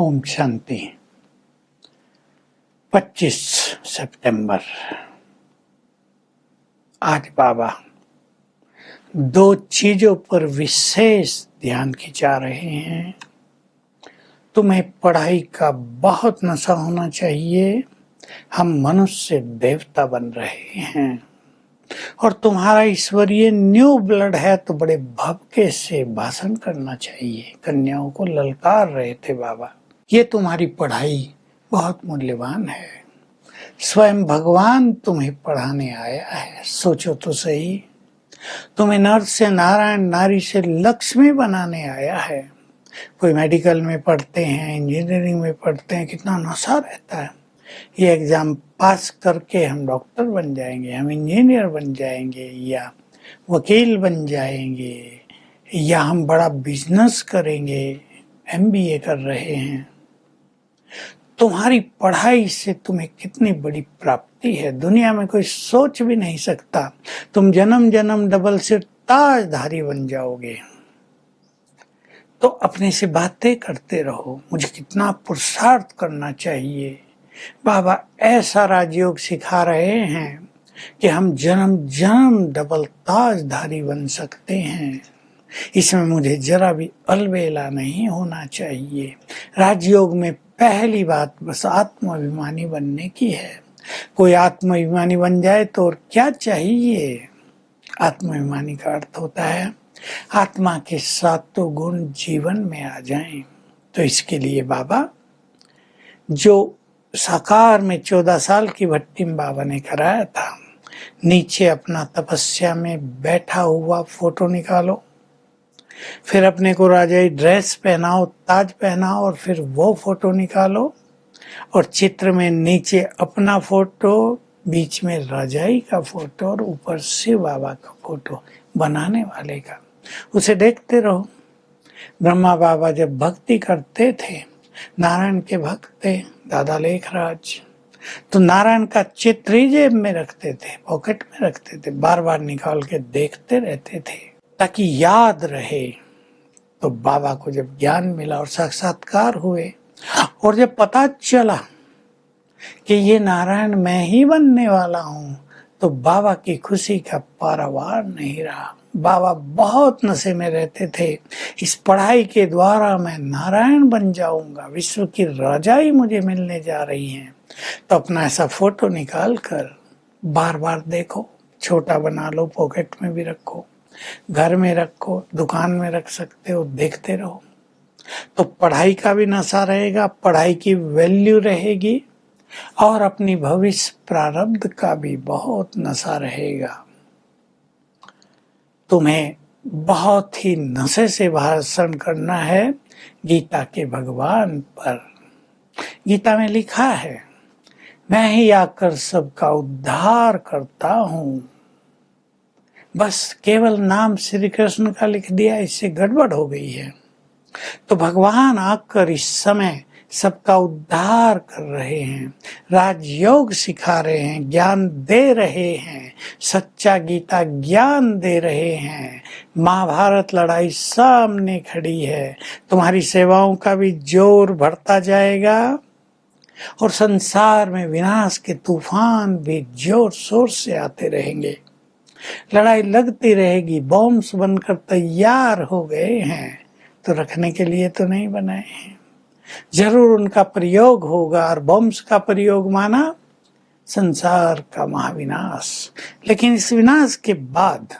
ओम शांति। 25 सितंबर। आज बाबा दो चीजों पर विशेष ध्यान खिंचा रहे हैं। तुम्हें पढ़ाई का बहुत नशा होना चाहिए। हम मनुष्य देवता बन रहे हैं और तुम्हारा ईश्वरीय न्यू ब्लड है तो बड़े भव्य से भाषण करना चाहिए। कन्याओं को ललकार रहे थे बाबा। ये तुम्हारी पढ़ाई बहुत मूल्यवान है। स्वयं भगवान तुम्हें पढ़ाने आया है। सोचो तो सही, तुम्हें नर से नारायण, नारी से लक्ष्मी बनाने आया है। कोई मेडिकल में पढ़ते हैं, इंजीनियरिंग में पढ़ते हैं, कितना नशा रहता है। ये एग्जाम पास करके हम डॉक्टर बन जाएंगे, हम इंजीनियर बन जाएंगे, या वकील बन जाएंगे, या हम बड़ा बिजनेस करेंगे। MBA कर रहे हैं। तुम्हारी पढ़ाई से तुम्हें कितनी बड़ी प्राप्ति है, दुनिया में कोई सोच भी नहीं सकता। तुम जन्म जन्म डबल सिर ताजधारी बन जाओगे। तो अपने से बातें करते रहो, मुझे कितना पुरुषार्थ करना चाहिए। बाबा ऐसा राजयोग सिखा रहे हैं कि हम जन्म जन्म डबल ताजधारी बन सकते हैं। इसमें मुझे जरा भी अलबेला नहीं होना चाहिए। राजयोग में पहली बात बस आत्माभिमानी बनने की है। कोई आत्माभिमानी बन जाए तो और क्या चाहिए। आत्माभिमानी का अर्थ होता है आत्मा के सातों गुण जीवन में आ जाएं। तो इसके लिए बाबा जो साकार में 14 साल की भट्टी में बाबा ने कराया था, नीचे अपना तपस्या में बैठा हुआ फोटो निकालो, फिर अपने को राजाई ड्रेस पहनाओ, ताज पहनाओ, और फिर वो फोटो निकालो और चित्र में नीचे अपना फोटो, बीच में राजाई का फोटो और ऊपर शिव बाबा का फोटो, बनाने वाले का। उसे देखते रहो। ब्रह्मा बाबा जब भक्ति करते थे, नारायण के भक्त थे दादा लेखराज, तो नारायण का चित्र ही जेब में रखते थे, पॉकेट में रखते थे, बार बार निकाल के देखते रहते थे ताकि याद रहे। तो बाबा को जब ज्ञान मिला और साक्षात्कार हुए और जब पता चला कि ये नारायण मैं ही बनने वाला हूँ, तो बाबा की खुशी का पारावार नहीं रहा। बाबा बहुत नशे में रहते थे। इस पढ़ाई के द्वारा मैं नारायण बन जाऊंगा, विश्व की राजाई मुझे मिलने जा रही हैं। तो अपना ऐसा फोटो निकाल कर बार बार देखो, छोटा बना लो, पॉकेट में भी रखो, घर में रखो, दुकान में रख सकते हो, देखते रहो। तो पढ़ाई का भी नशा रहेगा, पढ़ाई की वैल्यू रहेगी, और अपनी भविष्य प्रारब्ध का भी बहुत नशा रहेगा। तुम्हें बहुत ही नशे से भाषण करना है गीता के भगवान पर। गीता में लिखा है, मैं ही आकर सबका उद्धार करता हूँ। बस केवल नाम श्री कृष्ण का लिख दिया, इससे गड़बड़ हो गई है। तो भगवान आकर इस समय सबका उद्धार कर रहे हैं, राजयोग सिखा रहे हैं, ज्ञान दे रहे हैं, सच्चा गीता ज्ञान दे रहे हैं। महाभारत लड़ाई सामने खड़ी है। तुम्हारी सेवाओं का भी जोर बढ़ता जाएगा और संसार में विनाश के तूफान भी जोर शोर से आते रहेंगे। लड़ाई लगती रहेगी। बॉम्ब्स बनकर तैयार हो गए हैं, तो रखने के लिए तो नहीं बनाए हैं। जरूर उनका प्रयोग होगा, और बॉम्ब्स का प्रयोग माना संसार का महाविनाश। लेकिन इस विनाश के बाद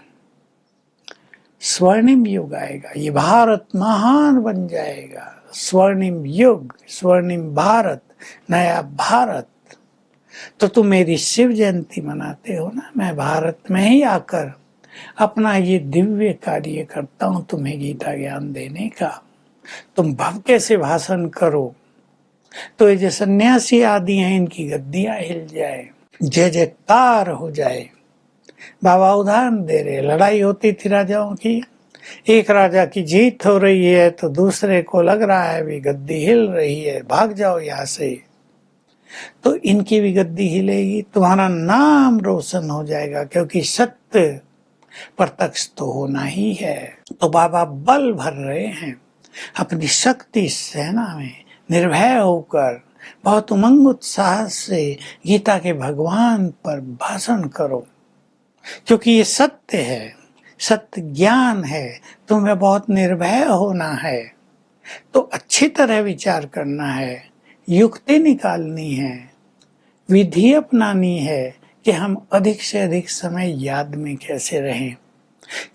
स्वर्णिम युग आएगा। ये भारत महान बन जाएगा। स्वर्णिम युग, स्वर्णिम भारत, नया भारत। तो तुम मेरी शिव जयंती मनाते हो ना, मैं भारत में ही आकर अपना ये दिव्य कार्य करता हूँ, तुम्हें गीता ज्ञान देने का। तुम भव्य से भाषण करो तो ये जो सन्यासी आदि हैं, इनकी गद्दियां हिल जाए, जय जयकार हो जाए। बाबा उदाहरण दे रहे, लड़ाई होती थी राजाओं की, एक राजा की जीत हो रही है तो दूसरे को लग रहा है भी गद्दी हिल रही है, भाग जाओ यहाँ से। तो इनकी भी गद्दी हिलेगी, तुम्हारा नाम रोशन हो जाएगा, क्योंकि सत्य प्रत्यक्ष तो होना ही है। तो बाबा बल भर रहे हैं अपनी शक्ति सेना में, निर्भय होकर बहुत उमंग उत्साह से गीता के भगवान पर भाषण करो, क्योंकि ये सत्य है, सत्य ज्ञान है। तुम्हें बहुत निर्भय होना है, तो अच्छी तरह विचार करना है, युक्ति निकालनी है, विधि अपनानी है कि हम अधिक से अधिक समय याद में कैसे रहें,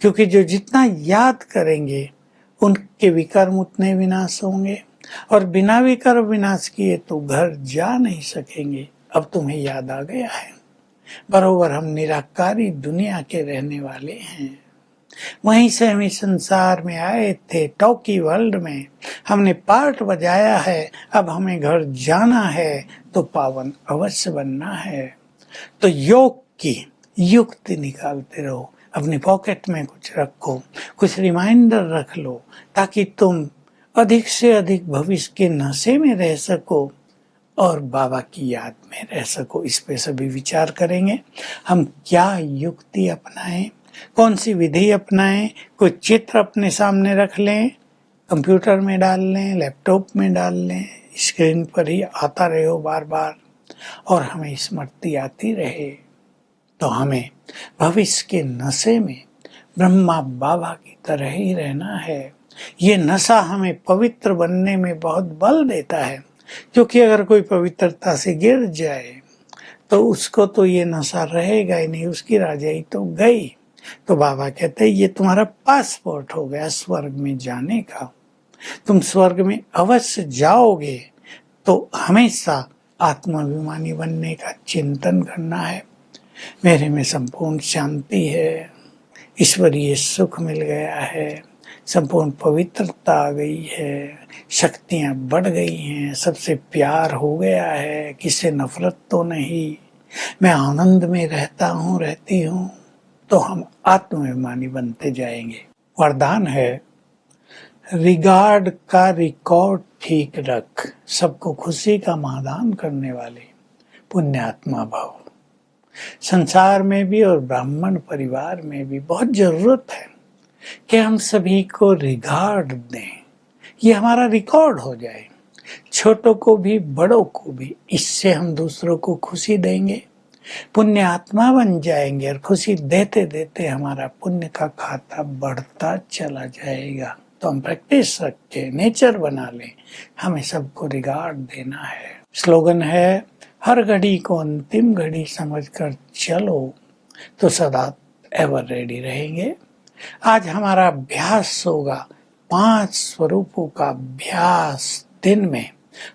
क्योंकि जो जितना याद करेंगे उनके विकर्म उतने विनाश होंगे, और बिना विकर्म विनाश किए तो घर जा नहीं सकेंगे। अब तुम्हें याद आ गया है, बरोबर हम निराकारी दुनिया के रहने वाले हैं। वहीं से हम इस संसार में आए थे, टॉकी वर्ल्ड में हमने पार्ट बजाया है, अब हमें घर जाना है, तो पावन अवश्य बनना है। तो योग की युक्ति निकालते रहो, अपनी पॉकेट में कुछ रखो, कुछ रिमाइंडर रख लो, ताकि तुम अधिक से अधिक भविष्य के नशे में रह सको और बाबा की याद में रह सको। इस पे सभी विचार करेंगे, हम क्या युक्ति अपनाएं, कौन सी विधि अपनाएं। कोई चित्र अपने सामने रख लें, कंप्यूटर में डाल लें, लैपटॉप में डाल लें, स्क्रीन पर ही आता रहे हो बार बार, और हमें स्मृति आती रहे, तो हमें भविष्य के नशे में ब्रह्मा बाबा की तरह ही रहना है। ये नशा हमें पवित्र बनने में बहुत बल देता है, क्योंकि अगर कोई पवित्रता से गिर जाए तो उसको तो ये नशा रहेगा ही नहीं, उसकी राजाई तो गई। तो बाबा कहते हैं ये तुम्हारा पासपोर्ट हो गया स्वर्ग में जाने का, तुम स्वर्ग में अवश्य जाओगे, तो हमेशा आत्माभिमानी बनने का चिंतन करना है। मेरे में संपूर्ण शांति है, ईश्वरीय सुख मिल गया है, संपूर्ण पवित्रता आ गई है, शक्तियाँ बढ़ गई हैं, सबसे प्यार हो गया है, किसी नफरत तो नहीं, मैं आनंद में रहता हूँ, रहती हूँ। तो हम आत्माभिमानी बनते जाएंगे। वरदान है, रिगार्ड का रिकॉर्ड ठीक रख, सबको खुशी का महादान करने वाले पुण्यात्मा भव। संसार में भी और ब्राह्मण परिवार में भी बहुत जरूरत है कि हम सभी को रिगार्ड दें, ये हमारा रिकॉर्ड हो जाए, छोटों को भी बड़ों को भी। इससे हम दूसरों को खुशी देंगे, पुण्य आत्मा बन जाएंगे, और खुशी देते देते हमारा पुण्य का खाता बढ़ता चला जाएगा। तो हम प्रैक्टिस रखें, नेचर बना लें, हमें सबको रिगार्ड देना है। स्लोगन है, हर घड़ी को अंतिम घड़ी समझकर चलो तो सदा एवर रेडी रहेंगे। आज हमारा अभ्यास होगा 5 स्वरूपों का अभ्यास, दिन में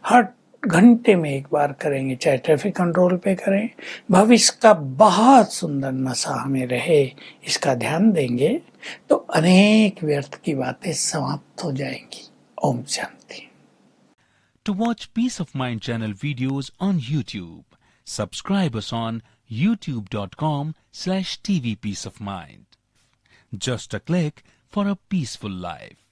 हर घंटे में एक बार करेंगे, चाहे ट्रैफिक कंट्रोल पे करें। भविष्य का बहुत सुंदर नशा हमें रहे, इसका ध्यान देंगे तो अनेक व्यर्थ की बातें समाप्त हो जाएंगी। Om Shanti. To watch Peace of Mind channel videos on YouTube, subscribe us on youtube.com/tvpeaceofmind. Just a click for a peaceful life.